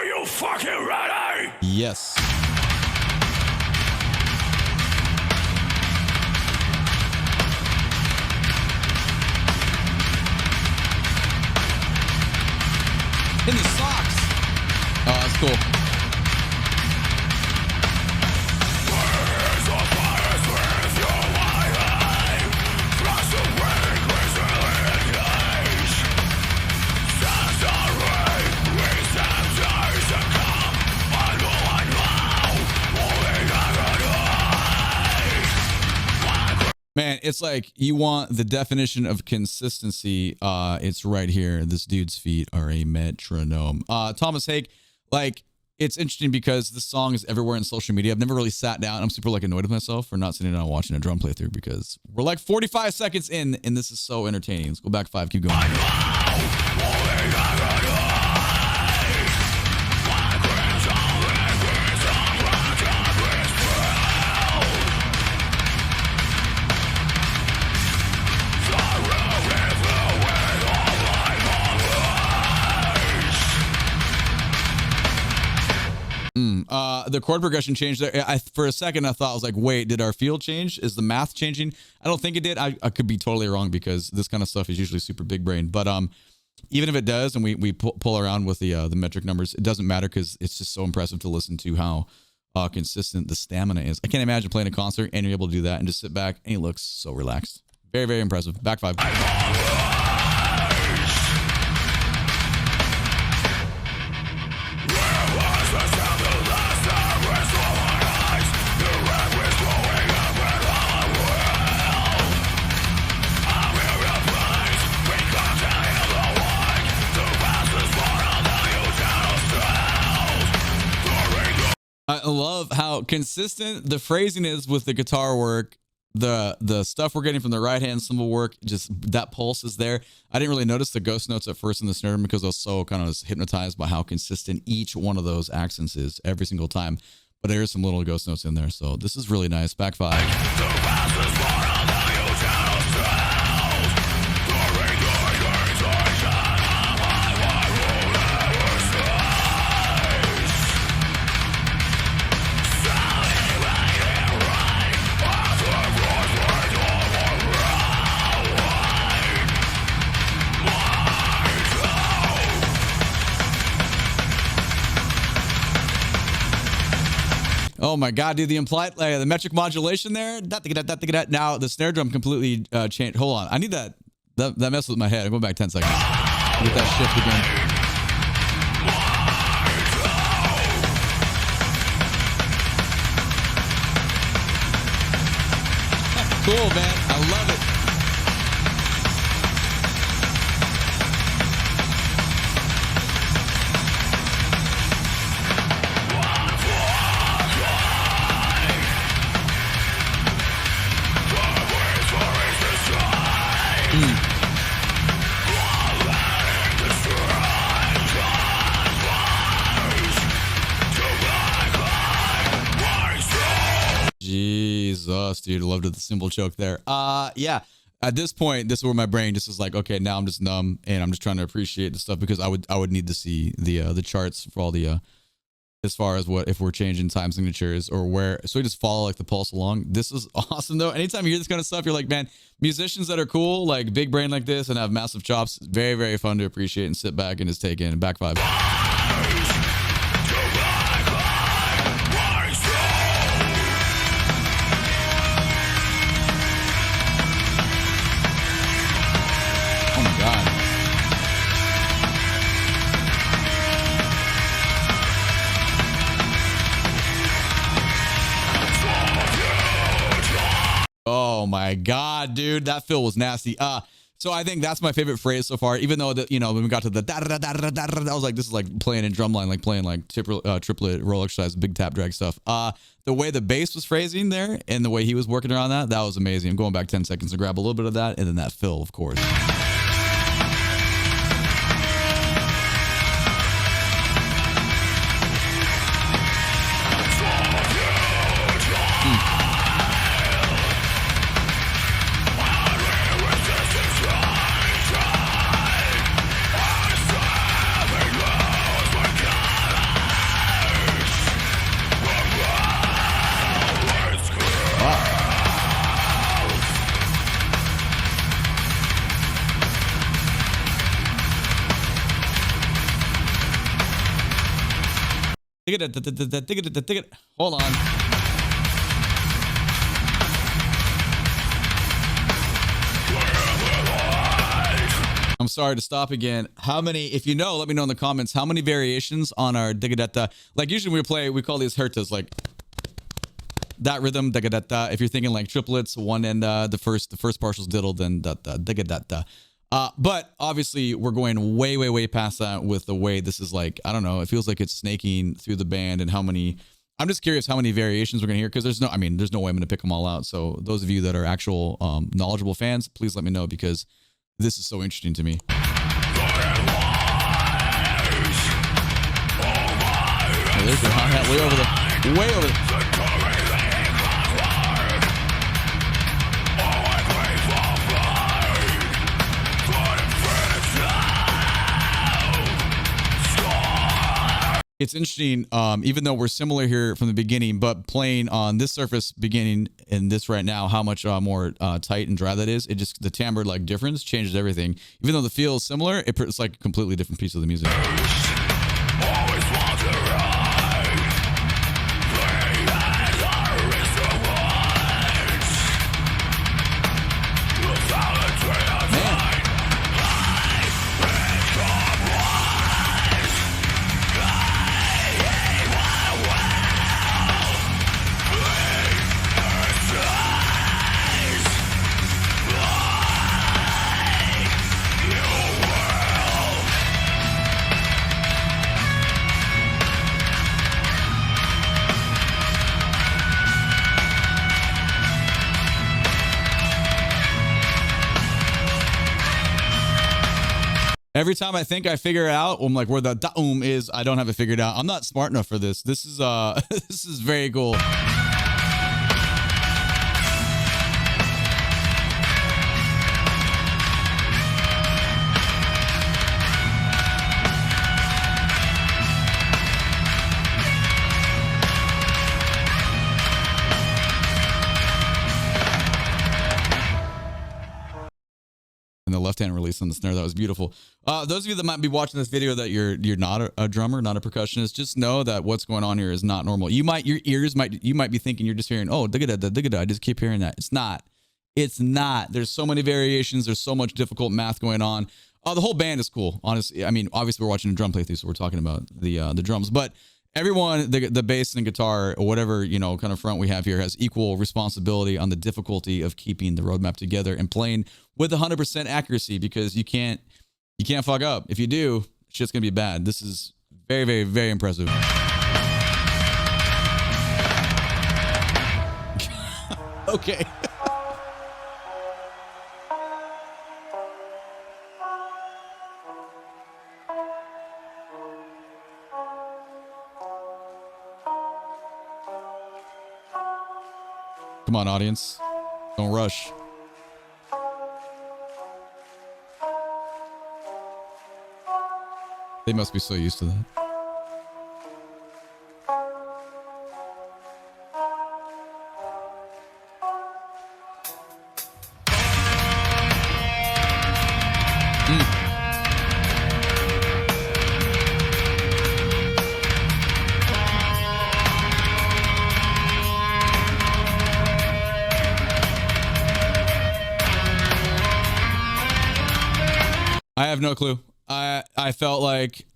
Are you fucking ready? Yes. In the socks. Oh, that's cool. Man, it's like you want the definition of consistency. It's right here. This dude's feet are a metronome. Tomas Haake, like, it's interesting because this song is everywhere in social media. I've never really sat down. I'm super like annoyed with myself for not sitting down and watching a drum playthrough because we're like 45 seconds in and this is so entertaining. Let's go back 5. Keep going. The chord progression changed there. For a second, I thought, I was like, wait, did our field change? Is the math changing? I don't think it did. I could be totally wrong because this kind of stuff is usually super big brain. But even if it does, and we pull around with the metric numbers, it doesn't matter because it's just so impressive to listen to how consistent the stamina is. I can't imagine playing a concert and you're able to do that and just sit back and he looks so relaxed. Very, very impressive. Back 5. I love how consistent the phrasing is with the guitar work. The stuff we're getting from the right hand cymbal work, just that pulse is there. I didn't really notice the ghost notes at first in the snare drum because I was so kind of hypnotized by how consistent each one of those accents is every single time. But there's some little ghost notes in there, so this is really nice. Back 5. Oh my God, dude, the implied, the metric modulation there. Now the snare drum completely changed. Hold on, I need that messed with my head. I'm going back 10 seconds. Get that shift again. Cool, man. I love it. Jesus, dude, loved it. The cymbal choke there. Yeah. At this point, this is where my brain just is like, okay, now I'm just numb and I'm just trying to appreciate the stuff because I would need to see the charts for all the as far as what if we're changing time signatures or where. So we just follow like the pulse along. This is awesome though. Anytime you hear this kind of stuff, you're like, man, musicians that are cool, like big brain like this and have massive chops, very, very fun to appreciate and sit back and just take in. Back 5. Oh my God. Oh my God, dude, that fill was nasty. So I think that's my favorite phrase so far, even though that, you know, when we got to the da da da da da da, I was like, this is like playing in drumline, like playing like triplet roll exercise, big tap drag stuff. The way the bass was phrasing there and the way he was working around that was amazing. I'm going back 10 seconds to grab a little bit of that and then that fill, of course. Hold on. I'm sorry to stop again. How many, if you know, let me know in the comments, how many variations on our digadetta? Like usually we call these hertas, like that rhythm, digadetta. If you're thinking like triplets, one and the first partial's diddle, then digadetta. But obviously we're going way past that with the way this is like, I don't know, it feels like it's snaking through the band and how many, I'm just curious how many variations we're gonna hear because there's no way I'm gonna pick them all out. So those of you that are actual knowledgeable fans, please let me know because this is so interesting to me. Oh, there's your hi-hat way over the. It's interesting, even though we're similar here from the beginning, but playing on this surface beginning and this right now, how much more tight and dry that is. It just, the timbre like difference changes everything. Even though the feel is similar, it's like a completely different piece of the music. Every time I think I figure it out, I'm like where the da-um is, I don't have it figured out. I'm not smart enough for this. This is this is very cool. And the left-hand release on the snare, that was beautiful. Those of you that might be watching this video that you're not a drummer, not a percussionist, just know that what's going on here is not normal. You might be thinking you're just hearing, oh, digga-da, I just keep hearing that. It's not. It's not. There's so many variations. There's so much difficult math going on. The whole band is cool, honestly. I mean, obviously we're watching a drum playthrough, so we're talking about the drums, but everyone, the bass and guitar or whatever, you know, kind of front we have here has equal responsibility on the difficulty of keeping the roadmap together and playing with 100% accuracy because you can't fuck up. If you do, shit's gonna be bad. This is very impressive. Okay. Come on, audience. Don't rush. They must be so used to that. I have no clue. I felt like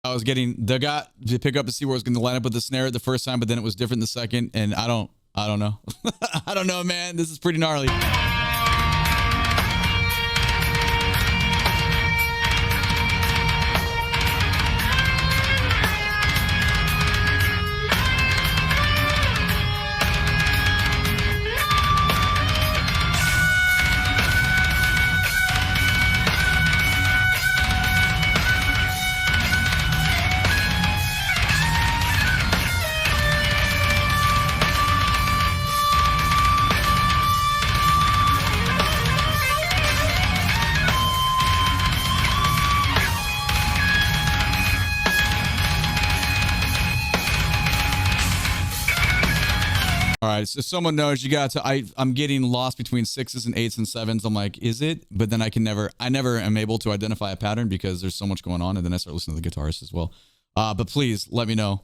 I was getting the guy to pick up to see where I was going to line up with the snare the first time, but then it was different the second, and I don't know. I don't know, man. This is pretty gnarly. All right, so someone knows you got to, I'm getting lost between 6s and 8s and 7s. I'm like, is it? But then I never am able to identify a pattern because there's so much going on. And then I start listening to the guitarist as well. But please let me know.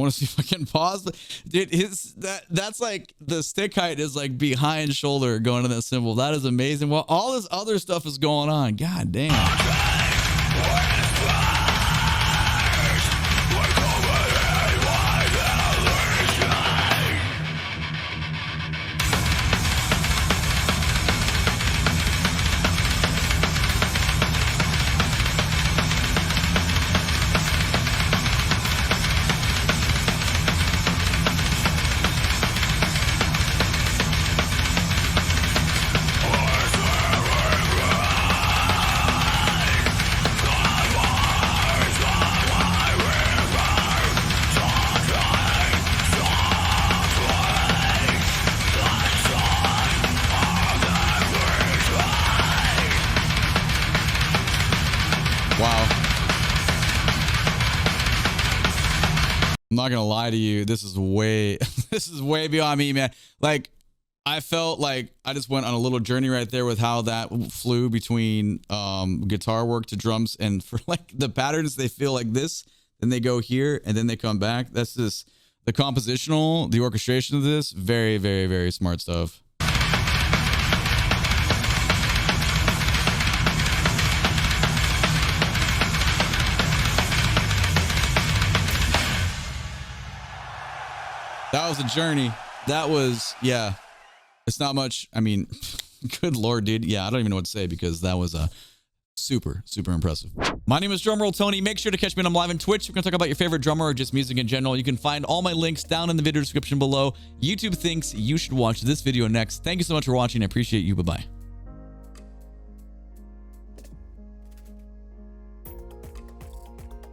want to see if I can pause. Dude, that's like the stick height is like behind shoulder going to that cymbal. That is amazing. Well, all this other stuff is going on. God damn. Wow. I'm not gonna lie to you. This is way beyond me, man. Like, I felt like I just went on a little journey right there with how that flew between guitar work to drums, and for like the patterns, they feel like this, then they go here, and then they come back. That's just the compositional, the orchestration of this. Very, very, very smart stuff. That was a journey. That was, yeah. It's not much. I mean, good Lord, dude. Yeah, I don't even know what to say because that was super, super impressive. My name is DrumRollTony. Make sure to catch me when I'm live on Twitch. We're going to talk about your favorite drummer or just music in general. You can find all my links down in the video description below. YouTube thinks you should watch this video next. Thank you so much for watching. I appreciate you. Bye-bye.